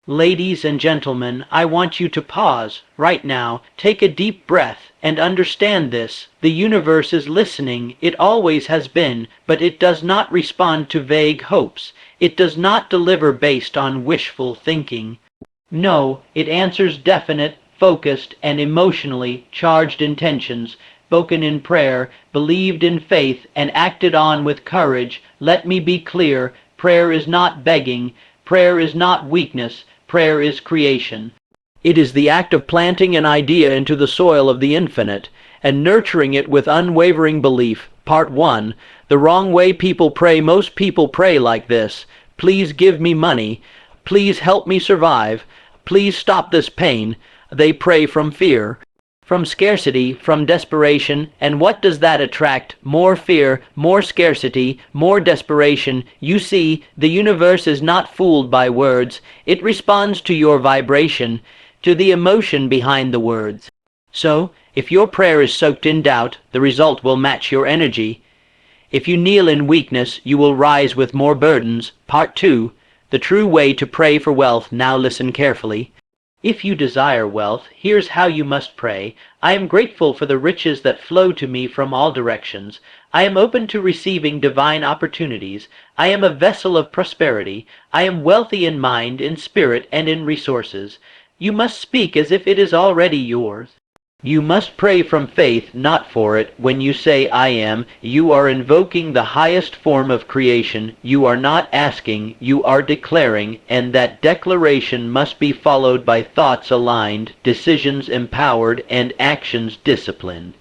Ladies and gentlemen, I want you to pause, right now, take a deep breath, and understand this. The universe is listening, it always has been, but it does not respond to vague hopes. It does not deliver based on wishful thinking. No, it answers definite, focused, and emotionally charged intentions, spoken in prayer, believed in faith, and acted on with courage. Let me be clear, prayer is not begging, prayer is not weakness, prayer is creation. It is the act of planting an idea into the soil of the infinite, and nurturing it with unwavering belief. Part 1. The wrong way people pray. Most people pray like this: please give me money, please help me survive, please stop this pain. They pray from fear, from scarcity, from desperation. And what does that attract? More fear, more scarcity, more desperation. You see, the universe is not fooled by words. It responds to your vibration, to the emotion behind the words. So, if your prayer is soaked in doubt, the result will match your energy. If you kneel in weakness, you will rise with more burdens. Part 2. The true way to pray for wealth. Now listen carefully. If you desire wealth, here's how you must pray. I am grateful for the riches that flow to me from all directions. I am open to receiving divine opportunities. I am a vessel of prosperity. I am wealthy in mind, in spirit, and in resources. You must speak as if it is already yours. You must pray from faith, not for it. When you say I am, you are invoking the highest form of creation. You are not asking, you are declaring, and that declaration must be followed by thoughts aligned, decisions empowered, and actions disciplined.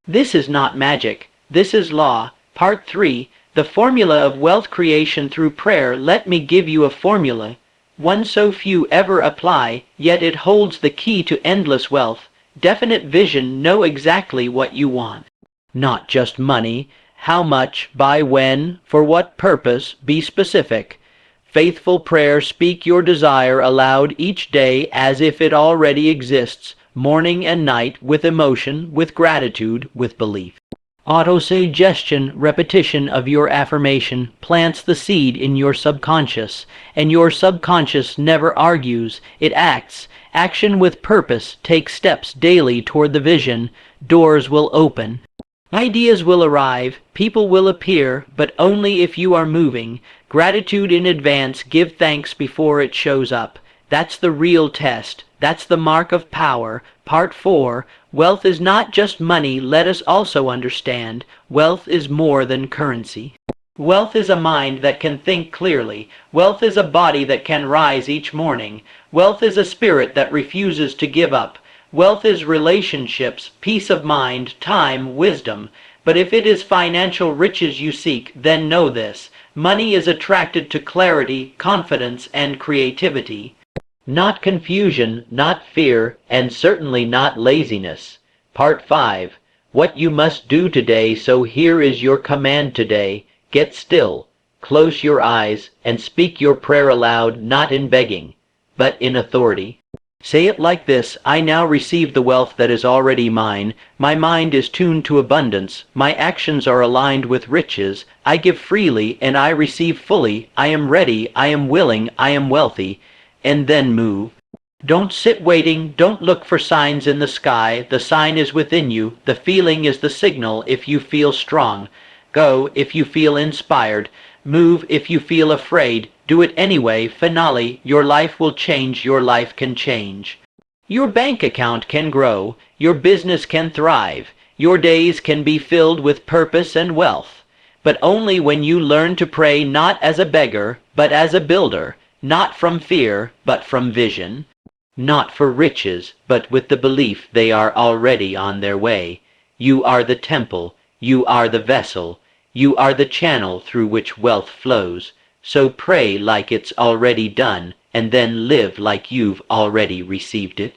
This is not magic. This is law. Part 3. The formula of wealth creation through prayer. Let me give you a formula, one so few ever apply, yet it holds the key to endless wealth. Definite vision. Know exactly what you want. Not just money. How much, by when, for what purpose. Be specific. Faithful prayer. Speak your desire aloud each day as if it already exists, morning and night, with emotion, with gratitude, with belief. Autosuggestion, repetition of your affirmation, plants the seed in your subconscious, and your subconscious never argues, it acts. Action with purpose. Take steps daily toward the vision. Doors will open. Ideas will arrive. People will appear, but only if you are moving. Gratitude in advance. Give thanks before it shows up. That's the real test. That's the mark of power. Part 4. Wealth is not just money. Let us also understand. Wealth is more than currency. Wealth is a mind that can think clearly. Wealth is a body that can rise each morning. Wealth is a spirit that refuses to give up. Wealth is relationships, peace of mind, time, wisdom. But if it is financial riches you seek, then know this: money is attracted to clarity, confidence, and creativity. Not confusion, not fear, and certainly not laziness. Part 5. What you must do today. So here is your command today. Get still, close your eyes, and speak your prayer aloud, not in begging, but in authority. Say it like this: I now receive the wealth that is already mine. My mind is tuned to abundance. My actions are aligned with riches. I give freely and I receive fully. I am ready, I am willing, I am wealthy. And then move. Don't sit waiting. Don't look for signs in the sky. The sign is within you. The feeling is the signal if you feel strong. Go if you feel inspired. Move if you feel afraid. Do it anyway. Finale. Your life will change. Your life can change. Your bank account can grow. Your business can thrive. Your days can be filled with purpose and wealth. But only when you learn to pray not as a beggar, but as a builder. Not from fear, but from vision. Not for riches, but with the belief they are already on their way. You are the temple. You are the vessel. You are the channel through which wealth flows. So pray like it's already done, and then live like you've already received it.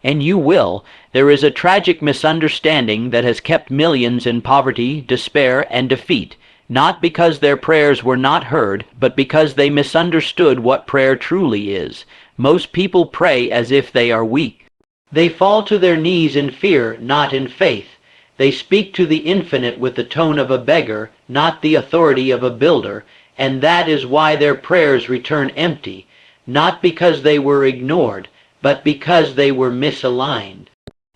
And you will. There is a tragic misunderstanding that has kept millions in poverty, despair, and defeat, not because their prayers were not heard, but because they misunderstood what prayer truly is. Most people pray as if they are weak. They fall to their knees in fear, not in faith. They speak to the infinite with the tone of a beggar, not the authority of a builder, and that is why their prayers return empty. not because they were ignored, but because they were misaligned.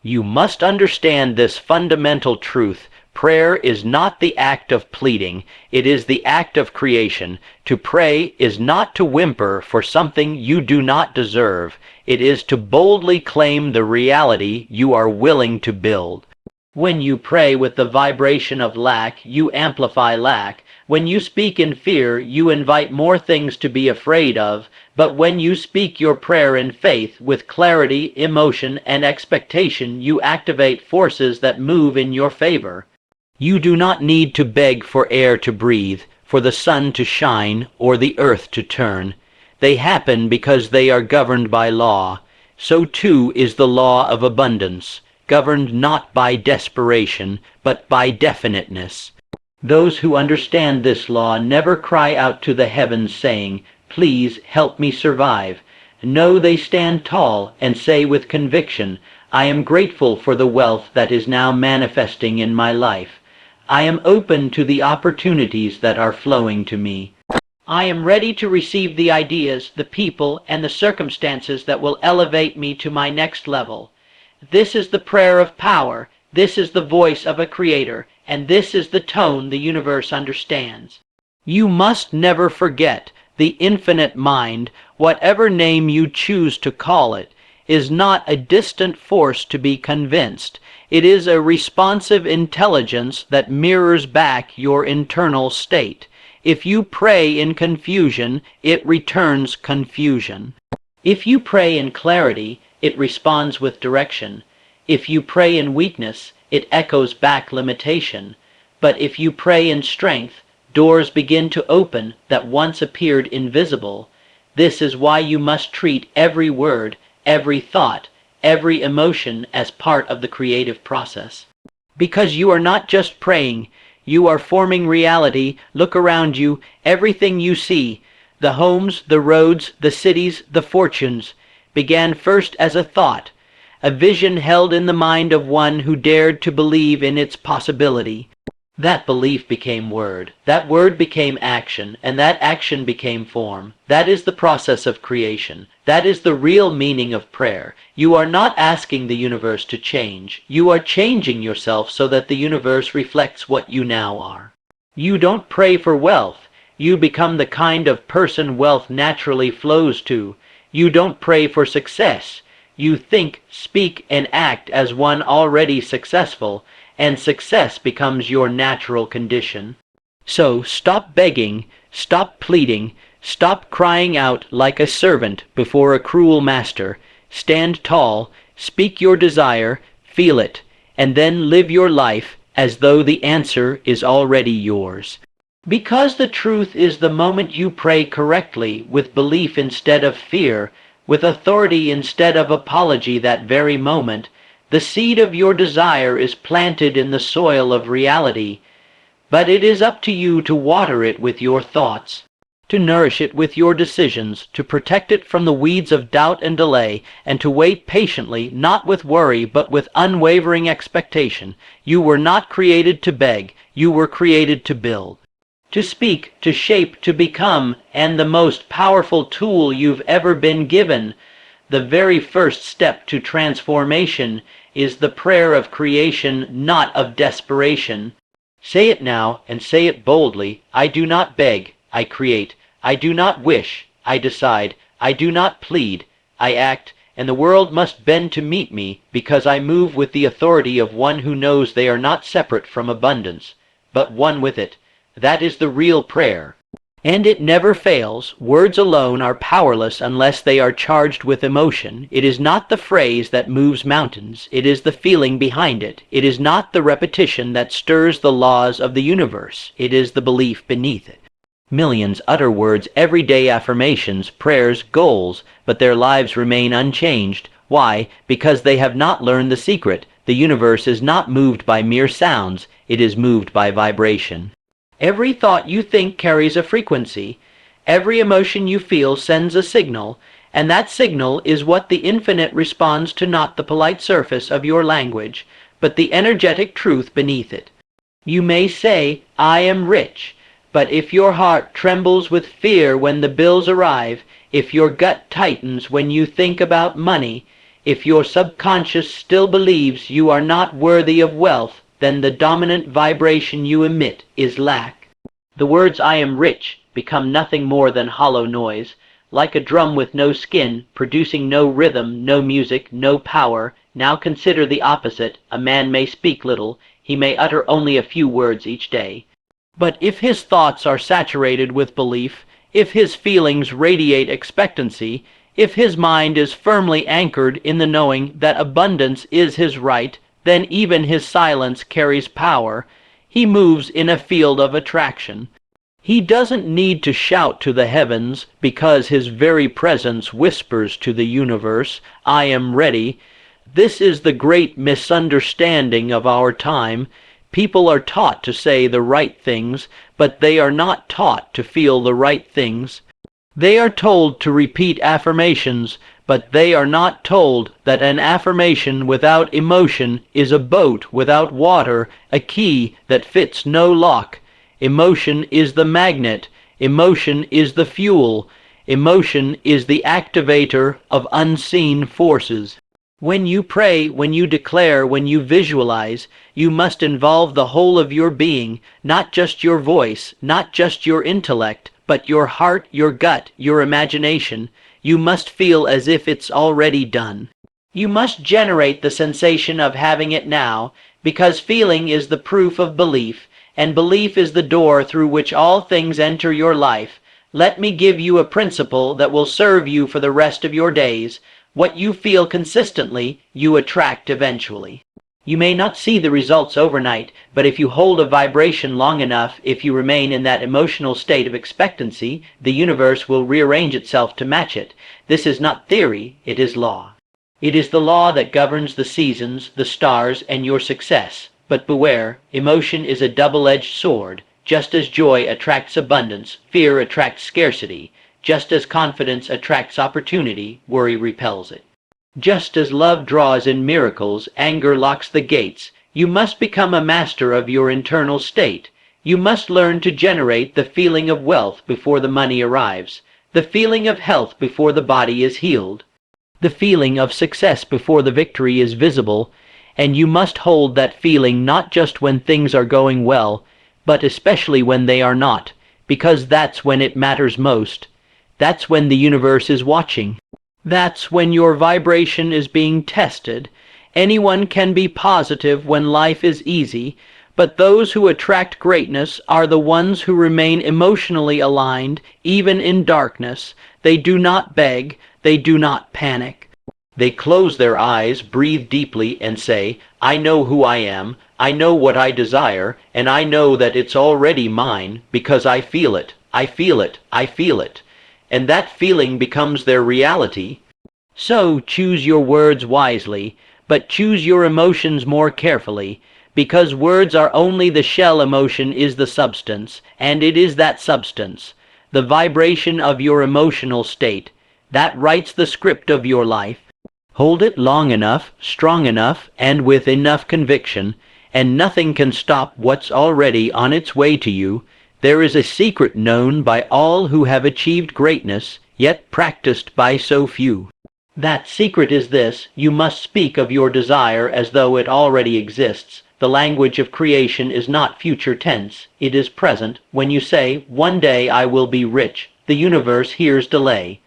You must understand this fundamental truth. Prayer is not the act of pleading, it is the act of creation. To pray is not to whimper for something you do not deserve. It is to boldly claim the reality you are willing to build. When you pray with the vibration of lack, you amplify lack. When you speak in fear, you invite more things to be afraid of. But when you speak your prayer in faith, with clarity, emotion, and expectation, you activate forces that move in your favor. You do not need to beg for air to breathe, for the sun to shine, or the earth to turn. They happen because they are governed by law. So too is the law of abundance, governed not by desperation, but by definiteness. Those who understand this law never cry out to the heavens saying, "Please help me survive." No, they stand tall and say with conviction, "I am grateful for the wealth that is now manifesting in my life. I am open to the opportunities that are flowing to me. I am ready to receive the ideas, the people, and the circumstances that will elevate me to my next level." This is the prayer of power, this is the voice of a creator, and this is the tone the universe understands. You must never forget, the infinite mind, whatever name you choose to call it, is not a distant force to be convinced. It is a responsive intelligence that mirrors back your internal state. If you pray in confusion, it returns confusion. If you pray in clarity, it responds with direction. If you pray in weakness, it echoes back limitation. But if you pray in strength, doors begin to open that once appeared invisible. This is why you must treat every word, every thought, every emotion as part of the creative process. Because you are not just praying, you are forming reality. Look around you, everything you see, the homes, the roads, the cities, the fortunes, began first as a thought, a vision held in the mind of one who dared to believe in its possibility. That belief became word, that word became action, and that action became form. That is the process of creation. That is the real meaning of prayer. You are not asking the universe to change. You are changing yourself so that the universe reflects what you now are. You don't pray for wealth. You become the kind of person wealth naturally flows to. You don't pray for success. You think, speak, and act as one already successful, and success becomes your natural condition. So stop begging, stop pleading, stop crying out like a servant before a cruel master. Stand tall, speak your desire, feel it, and then live your life as though the answer is already yours. Because the truth is the moment you pray correctly, with belief instead of fear, with authority instead of apology that very moment, the seed of your desire is planted in the soil of reality. But it is up to you to water it with your thoughts, to nourish it with your decisions, to protect it from the weeds of doubt and delay, and to wait patiently, not with worry, but with unwavering expectation. You were not created to beg, you were created to build. To speak, to shape, to become, and the most powerful tool you've ever been given, the very first step to transformation, is the prayer of creation, not of desperation. Say it now, and say it boldly. I do not beg, I create. I do not wish, I decide. I do not plead, I act, and the world must bend to meet me, because I move with the authority of one who knows they are not separate from abundance, but one with it. That is the real prayer. And it never fails. Words alone are powerless unless they are charged with emotion. It is not the phrase that moves mountains. It is the feeling behind it. It is not the repetition that stirs the laws of the universe. It is the belief beneath it. Millions utter words, everyday affirmations, prayers, goals, but their lives remain unchanged. Why? Because they have not learned the secret. The universe is not moved by mere sounds. It is moved by vibration. Every thought you think carries a frequency. Every emotion you feel sends a signal, and that signal is what the infinite responds to, not the polite surface of your language, but the energetic truth beneath it. You may say, I am rich, But if your heart trembles with fear when the bills arrive, if your gut tightens when you think about money, if your subconscious still believes you are not worthy of wealth, then the dominant vibration you emit is lack. The words "I am rich" become nothing more than hollow noise, like a drum with no skin, producing no rhythm, no music, no power. Now consider the opposite. A man may speak little, he may utter only a few words each day. But if his thoughts are saturated with belief, if his feelings radiate expectancy, if his mind is firmly anchored in the knowing that abundance is his right, then even his silence carries power. He moves in a field of attraction. He doesn't need to shout to the heavens, because his very presence whispers to the universe, "I am ready." This is the great misunderstanding of our time. People are taught to say the right things, but they are not taught to feel the right things. They are told to repeat affirmations, but they are not told that an affirmation without emotion is a boat without water, a key that fits no lock. Emotion is the magnet. Emotion is the fuel. Emotion is the activator of unseen forces. When you pray, when you declare, when you visualize, you must involve the whole of your being, not just your voice, not just your intellect, but your heart, your gut, your imagination. You must feel as if it's already done. You must generate the sensation of having it now, because feeling is the proof of belief, and belief is the door through which all things enter your life. Let me give you a principle that will serve you for the rest of your days. What you feel consistently, you attract eventually. You may not see the results overnight, but if you hold a vibration long enough, if you remain in that emotional state of expectancy, the universe will rearrange itself to match it. This is not theory, it is law. It is the law that governs the seasons, the stars, and your success. But beware, emotion is a double-edged sword. Just as joy attracts abundance, fear attracts scarcity. Just as confidence attracts opportunity, worry repels it. Just as love draws in miracles, anger locks the gates. You must become a master of your internal state. You must learn to generate the feeling of wealth before the money arrives, the feeling of health before the body is healed, the feeling of success before the victory is visible, and you must hold that feeling not just when things are going well, but especially when they are not, because that's when it matters most. That's when the universe is watching. That's when your vibration is being tested. Anyone can be positive when life is easy, but those who attract greatness are the ones who remain emotionally aligned, even in darkness. They do not beg, they do not panic. They close their eyes, breathe deeply, and say, "I know who I am, I know what I desire, and I know that it's already mine, because I feel it, I feel it, I feel it." And that feeling becomes their reality. So choose your words wisely, but choose your emotions more carefully, because words are only the shell, emotion is the substance, and it is that substance, the vibration of your emotional state, that writes the script of your life. Hold it long enough, strong enough, and with enough conviction, and nothing can stop what's already on its way to you. There is a secret known by all who have achieved greatness, yet practiced by so few. That secret is this: you must speak of your desire as though it already exists. The language of creation is not future tense, it is present. When you say, "One day I will be rich," the universe hears delay.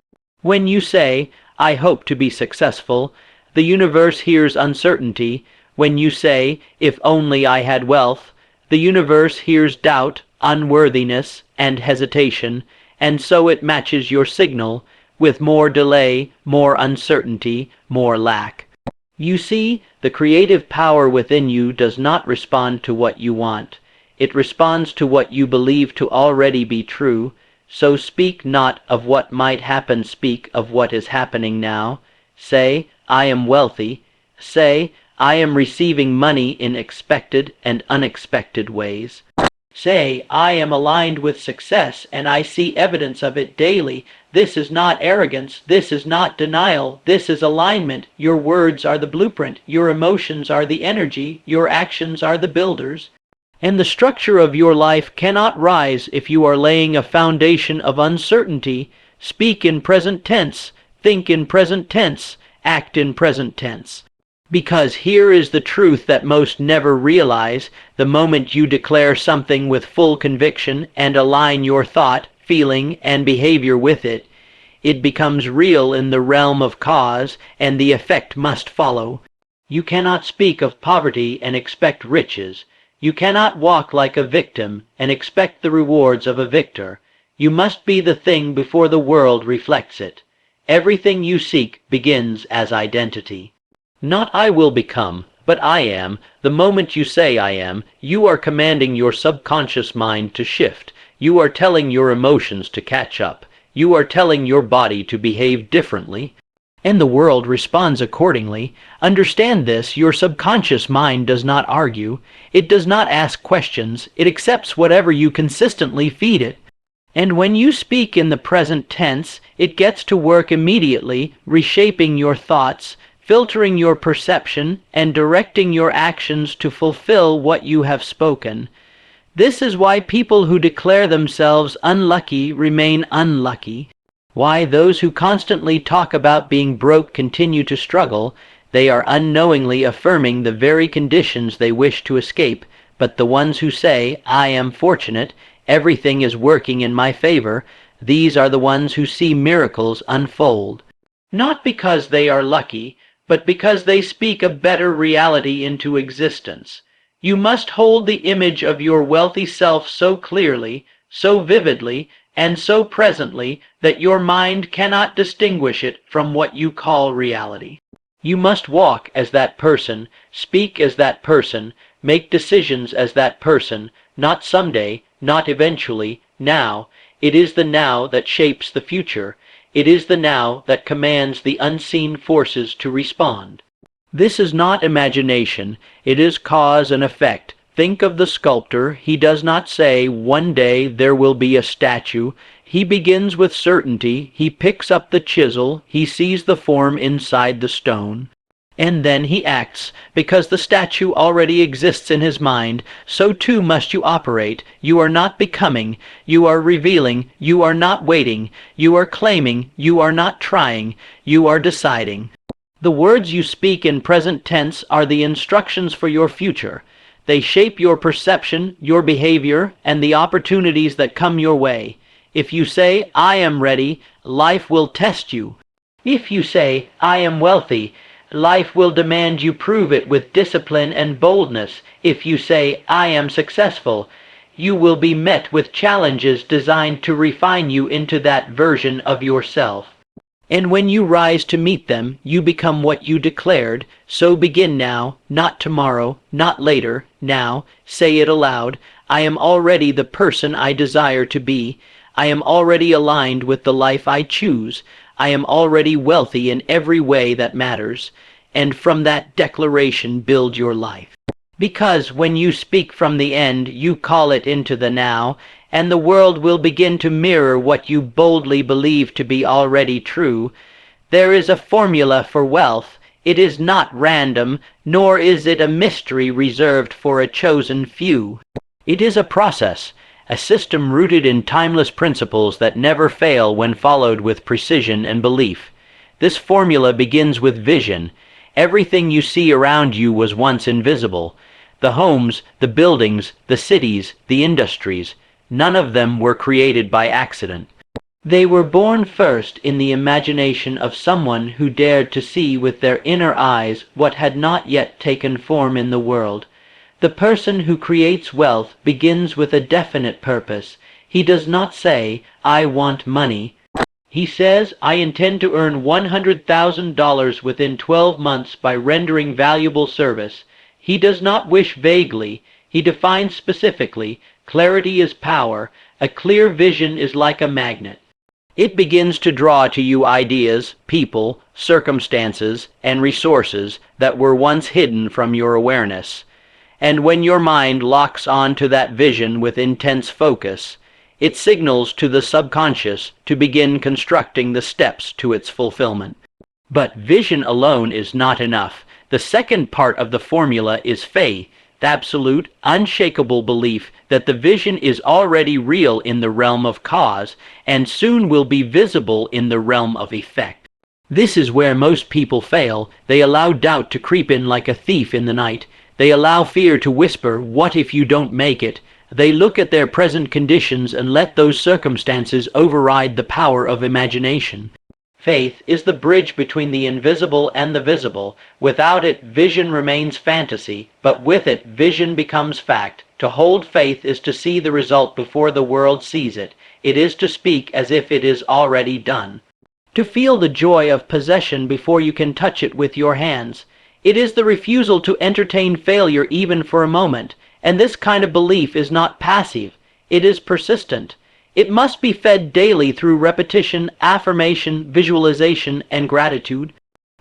When you say, "I hope to be successful," the universe hears uncertainty. When you say, "If only I had wealth," the universe hears doubt, unworthiness, and hesitation, and so it matches your signal, with more delay, more uncertainty, more lack. You see, the creative power within you does not respond to what you want. It responds to what you believe to already be true. So speak not of what might happen, speak of what is happening now. Say, "I am wealthy." Say, "I am receiving money in expected and unexpected ways." Say, "I am aligned with success, and I see evidence of it daily." This is not arrogance, this is not denial, this is alignment. Your words are the blueprint, your emotions are the energy, your actions are the builders. And the structure of your life cannot rise if you are laying a foundation of uncertainty. Speak in present tense, think in present tense, act in present tense. Because here is the truth that most never realize: the moment you declare something with full conviction and align your thought, feeling, and behavior with it, it becomes real in the realm of cause, and the effect must follow. You cannot speak of poverty and expect riches. You cannot walk like a victim and expect the rewards of a victor. You must be the thing before the world reflects it. Everything you seek begins as identity. Not I will become, but I am. The moment you say I am, you are commanding your subconscious mind to shift. You are telling your emotions to catch up. You are telling your body to behave differently, and the world responds accordingly. Understand this: your subconscious mind does not argue. It does not ask questions. It accepts whatever you consistently feed it. And when you speak in the present tense, it gets to work immediately, reshaping your thoughts, filtering your perception, and directing your actions to fulfill what you have spoken. This is why people who declare themselves unlucky remain unlucky. Why those who constantly talk about being broke continue to struggle. They are unknowingly affirming the very conditions they wish to escape. But the ones who say, I am fortunate, everything is working in my favor, these are the ones who see miracles unfold. Not because they are lucky, but because they speak a better reality into existence. You must hold the image of your wealthy self so clearly, so vividly, and so presently that your mind cannot distinguish it from what you call reality. You must walk as that person, speak as that person, make decisions as that person, not someday, not eventually, now. It is the now that shapes the future. It is the now that commands the unseen forces to respond. This is not imagination, it is cause and effect. Think of the sculptor. He does not say, one day there will be a statue. He begins with certainty. He picks up the chisel. He sees the form inside the stone. And then he acts. Because the statue already exists in his mind, so too must you operate. You are not becoming. You are revealing. You are not waiting. You are claiming. You are not trying. You are deciding. The words you speak in present tense are the instructions for your future. They shape your perception, your behavior, and the opportunities that come your way. If you say, I am ready, life will test you. If you say, I am wealthy, life will demand you prove it with discipline and boldness. If you say, I am successful, you will be met with challenges designed to refine you into that version of yourself. And when you rise to meet them, you become what you declared. So begin now, not tomorrow, not later, now. Say it aloud. I am already the person I desire to be. I am already aligned with the life I choose. I am already wealthy in every way that matters. And from that declaration build your life. Because when you speak from the end, you call it into the now, and the world will begin to mirror what you boldly believe to be already true. There is a formula for wealth. It is not random, nor is it a mystery reserved for a chosen few. It is a process, a system rooted in timeless principles that never fail when followed with precision and belief. This formula begins with vision. Everything you see around you was once invisible. The homes, the buildings, the cities, the industries, none of them were created by accident. They were born first in the imagination of someone who dared to see with their inner eyes what had not yet taken form in the world. The person who creates wealth begins with a definite purpose. He does not say, I want money. He says, I intend to earn $100,000 within 12 months by rendering valuable service. He does not wish vaguely. He defines specifically. Clarity is power. A clear vision is like a magnet. It begins to draw to you ideas, people, circumstances, and resources that were once hidden from your awareness. And when your mind locks on to that vision with intense focus, it signals to the subconscious to begin constructing the steps to its fulfillment. But vision alone is not enough. The second part of the formula is faith. the absolute, unshakable belief that the vision is already real in the realm of cause and soon will be visible in the realm of effect. This is where most people fail. They allow doubt to creep in like a thief in the night. They allow fear to whisper, "What if you don't make it?" They look at their present conditions and let those circumstances override the power of imagination. Faith is the bridge between the invisible and the visible. Without it, vision remains fantasy, but with it, vision becomes fact. To hold faith is to see the result before the world sees it. It is to speak as if it is already done. To feel the joy of possession before you can touch it with your hands. It is the refusal to entertain failure even for a moment, and this kind of belief is not passive. It is persistent. It must be fed daily through repetition, affirmation, visualization, and gratitude.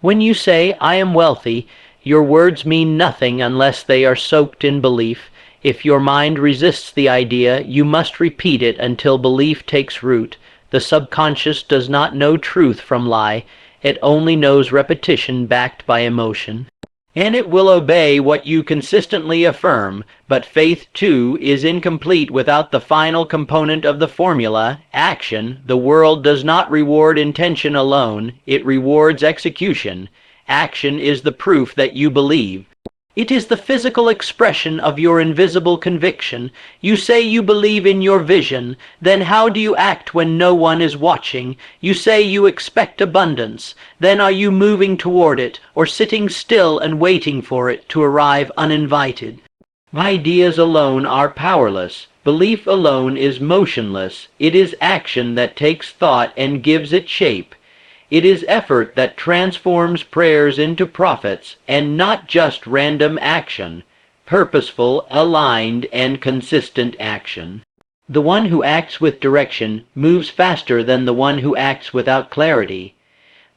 When you say, "I am wealthy," your words mean nothing unless they are soaked in belief. If your mind resists the idea, you must repeat it until belief takes root. The subconscious does not know truth from lie. It only knows repetition backed by emotion. And it will obey what you consistently affirm, but faith, too, is incomplete without the final component of the formula, action. The world does not reward intention alone, it rewards execution. Action is the proof that you believe. It is the physical expression of your invisible conviction. You say you believe in your vision, then how do you act when no one is watching? You say you expect abundance, then are you moving toward it, or sitting still and waiting for it to arrive uninvited? Ideas alone are powerless. Belief alone is motionless. It is action that takes thought and gives it shape. It is effort that transforms prayers into prophets, and not just random action, purposeful, aligned, and consistent action. The one who acts with direction moves faster than the one who acts without clarity.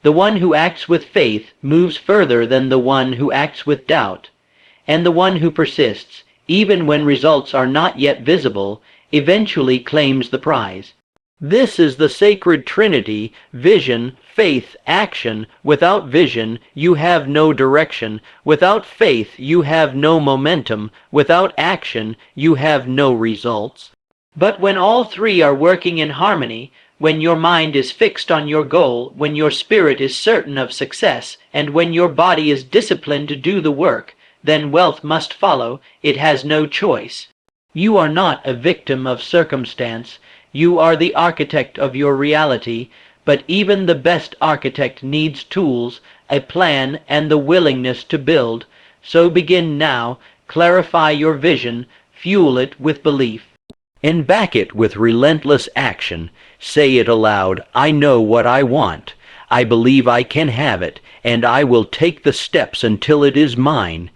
The one who acts with faith moves further than the one who acts with doubt. And the one who persists, even when results are not yet visible, eventually claims the prize. This is the sacred trinity: vision, faith, action. Without vision, you have no direction. Without faith, you have no momentum. Without action, you have no results. But when all three are working in harmony, when your mind is fixed on your goal, when your spirit is certain of success, and when your body is disciplined to do the work, then wealth must follow. It has no choice. You are not a victim of circumstance. You are the architect of your reality, but even the best architect needs tools, a plan, and the willingness to build. So begin now, clarify your vision, fuel it with belief, and back it with relentless action. Say it aloud: "I know what I want. I believe I can have it, and I will take the steps until it is mine."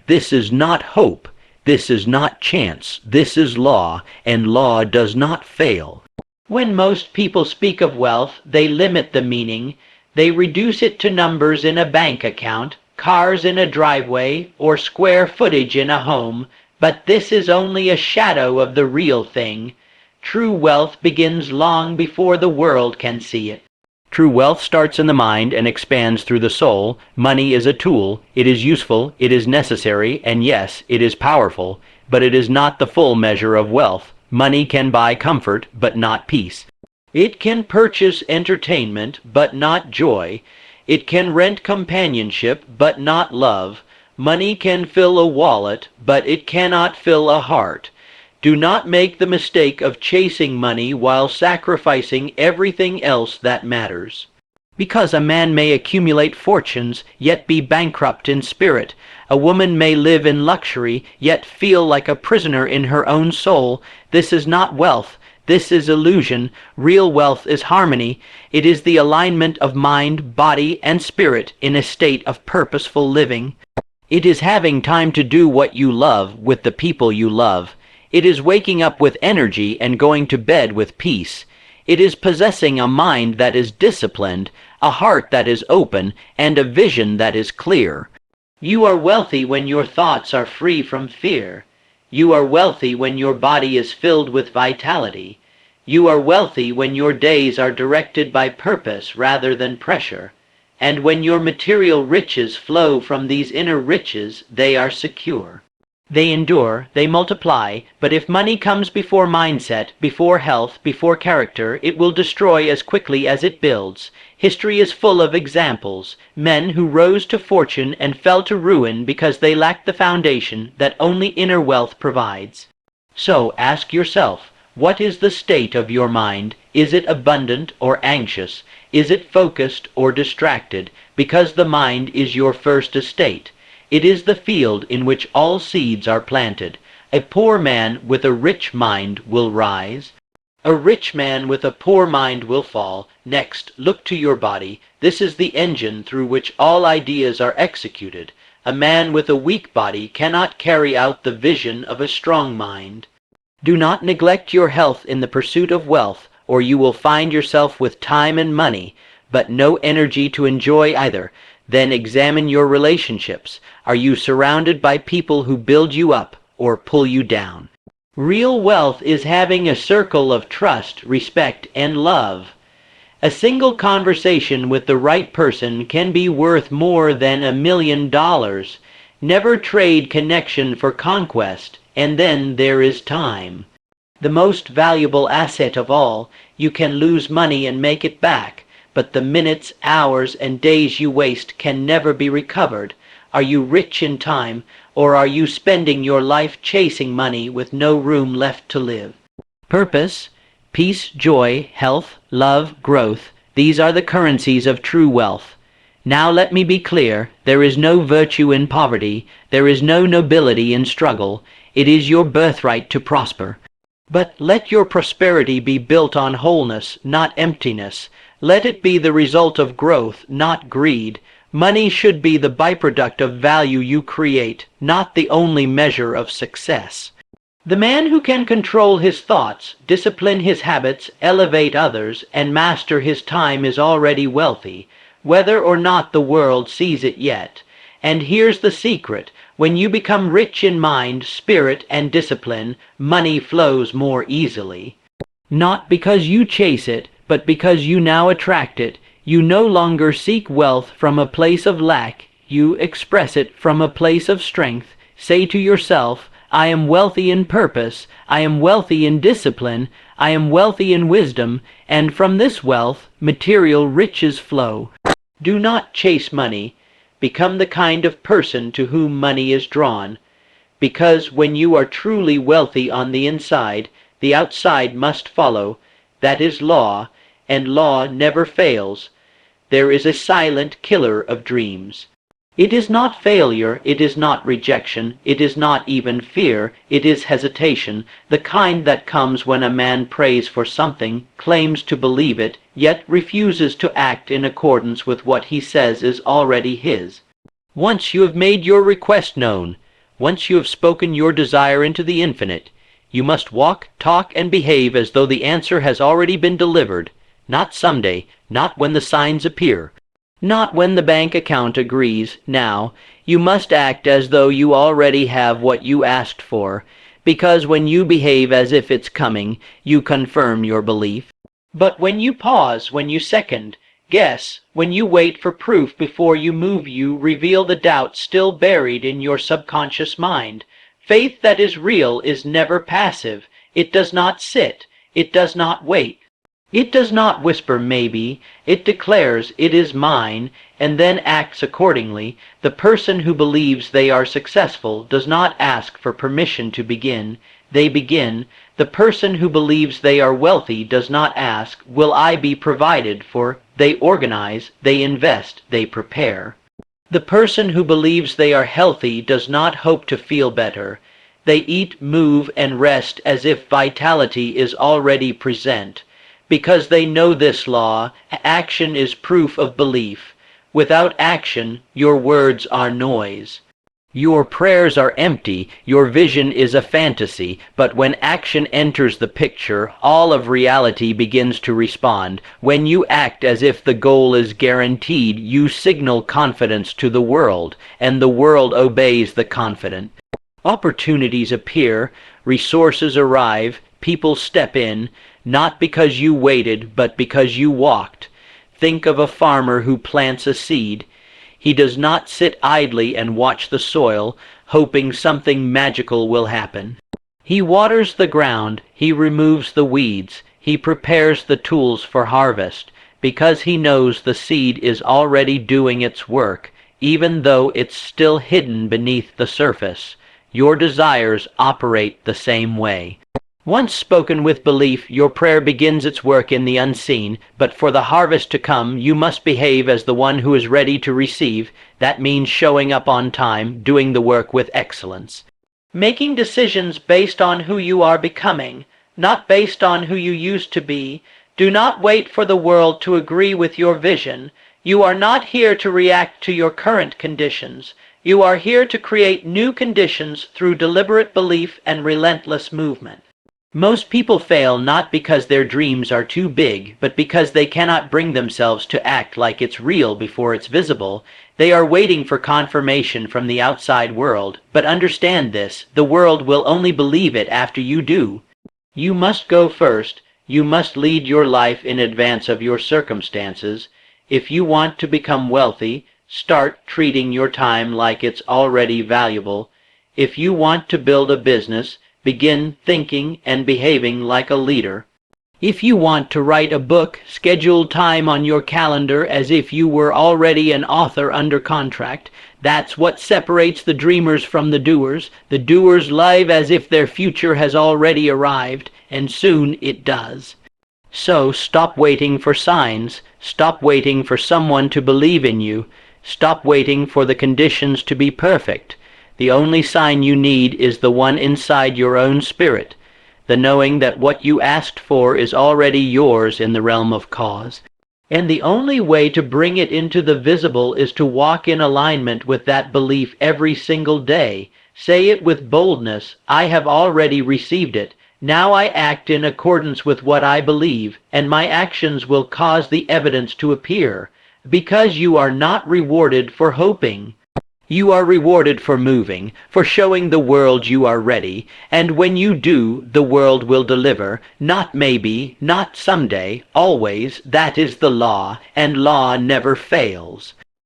This is not hope. This is not chance. This is law, and law does not fail. When most people speak of wealth, they limit the meaning. They reduce it to numbers in a bank account, cars in a driveway, or square footage in a home. But this is only a shadow of the real thing. True wealth begins long before the world can see it. True wealth starts in the mind and expands through the soul. Money is a tool. It is useful, it is necessary, and yes, it is powerful, but it is not the full measure of wealth. Money can buy comfort, but not peace. It can purchase entertainment, but not joy. It can rent companionship, but not love. Money can fill a wallet, but it cannot fill a heart. Do not make the mistake of chasing money while sacrificing everything else that matters. Because a man may accumulate fortunes, yet be bankrupt in spirit. A woman may live in luxury, yet feel like a prisoner in her own soul. This is not wealth. This is illusion. Real wealth is harmony. It is the alignment of mind, body, and spirit in a state of purposeful living. It is having time to do what you love with the people you love. It is waking up with energy and going to bed with peace. It is possessing a mind that is disciplined, a heart that is open, and a vision that is clear. You are wealthy when your thoughts are free from fear. You are wealthy when your body is filled with vitality. You are wealthy when your days are directed by purpose rather than pressure. And when your material riches flow from these inner riches, they are secure. They endure, they multiply, but if money comes before mindset, before health, before character, it will destroy as quickly as it builds. History is full of examples, men who rose to fortune and fell to ruin because they lacked the foundation that only inner wealth provides. So ask yourself, what is the state of your mind? Is it abundant or anxious? Is it focused or distracted? Because the mind is your first estate. It is the field in which all seeds are planted. A poor man with a rich mind will rise. A rich man with a poor mind will fall. Next, look to your body. This is the engine through which all ideas are executed. A man with a weak body cannot carry out the vision of a strong mind. Do not neglect your health in the pursuit of wealth, or you will find yourself with time and money, but no energy to enjoy either. Then examine your relationships. Are you surrounded by people who build you up or pull you down? Real wealth is having a circle of trust, respect, and love. A single conversation with the right person can be worth more than $1 million. Never trade connection for conquest, and then there is time. The most valuable asset of all. You can lose money and make it back, but the minutes, hours, and days you waste can never be recovered. Are you rich in time, or are you spending your life chasing money with no room left to live? Purpose, peace, joy, health, love, growth, these are the currencies of true wealth. Now let me be clear, there is no virtue in poverty, there is no nobility in struggle. It is your birthright to prosper. But let your prosperity be built on wholeness, not emptiness. Let it be the result of growth, not greed. Money should be the byproduct of value you create, not the only measure of success. The man who can control his thoughts, discipline his habits, elevate others, and master his time is already wealthy, whether or not the world sees it yet. And here's the secret. When you become rich in mind, spirit, and discipline, money flows more easily. Not because you chase it, but because you now attract it. You no longer seek wealth from a place of lack. You express it from a place of strength. Say to yourself, I am wealthy in purpose, I am wealthy in discipline, I am wealthy in wisdom, and from this wealth, material riches flow. Do not chase money. Become the kind of person to whom money is drawn. Because when you are truly wealthy on the inside, the outside must follow. That is law, and law never fails. There is a silent killer of dreams. It is not failure, it is not rejection, it is not even fear, it is hesitation, the kind that comes when a man prays for something, claims to believe it, yet refuses to act in accordance with what he says is already his. Once you have made your request known, once you have spoken your desire into the infinite, you must walk, talk, and behave as though the answer has already been delivered, not someday, not when the signs appear. Not when the bank account agrees. Now, you must act as though you already have what you asked for, because when you behave as if it's coming, you confirm your belief. But when you pause, when you second, guess, when you wait for proof before you move, you reveal the doubt still buried in your subconscious mind. Faith that is real is never passive. It does not sit. It does not wait. It does not whisper maybe, it declares it is mine, and then acts accordingly. The person who believes they are successful does not ask for permission to begin. They begin. The person who believes they are wealthy does not ask, will I be provided for? They organize, they invest, they prepare. The person who believes they are healthy does not hope to feel better. They eat, move, and rest as if vitality is already present. Because they know this law, action is proof of belief. Without action, your words are noise. Your prayers are empty, your vision is a fantasy, but when action enters the picture, all of reality begins to respond. When you act as if the goal is guaranteed, you signal confidence to the world, and the world obeys the confident. Opportunities appear, resources arrive, people step in, not because you waited, but because you walked. Think of a farmer who plants a seed. He does not sit idly and watch the soil, hoping something magical will happen. He waters the ground, he removes the weeds, he prepares the tools for harvest, because he knows the seed is already doing its work, even though it's still hidden beneath the surface. Your desires operate the same way. Once spoken with belief, your prayer begins its work in the unseen, but for the harvest to come, you must behave as the one who is ready to receive. That means showing up on time, doing the work with excellence. Making decisions based on who you are becoming, not based on who you used to be. Do not wait for the world to agree with your vision. You are not here to react to your current conditions. You are here to create new conditions through deliberate belief and relentless movement. Most people fail not because their dreams are too big, but because they cannot bring themselves to act like it's real before it's visible. They are waiting for confirmation from the outside world, but understand this, the world will only believe it after you do. You must go first. You must lead your life in advance of your circumstances. If you want to become wealthy, start treating your time like it's already valuable. If you want to build a business, begin thinking and behaving like a leader. If you want to write a book, schedule time on your calendar as if you were already an author under contract. That's what separates the dreamers from the doers. The doers live as if their future has already arrived, and soon it does. So stop waiting for signs. Stop waiting for someone to believe in you. Stop waiting for the conditions to be perfect. The only sign you need is the one inside your own spirit, the knowing that what you asked for is already yours in the realm of cause. And the only way to bring it into the visible is to walk in alignment with that belief every single day. Say it with boldness, I have already received it. Now I act in accordance with what I believe, and my actions will cause the evidence to appear. Because you are not rewarded for hoping. You are rewarded for moving, for showing the world you are ready, and when you do, the world will deliver. Not maybe, not someday, always. That is the law, and law never fails.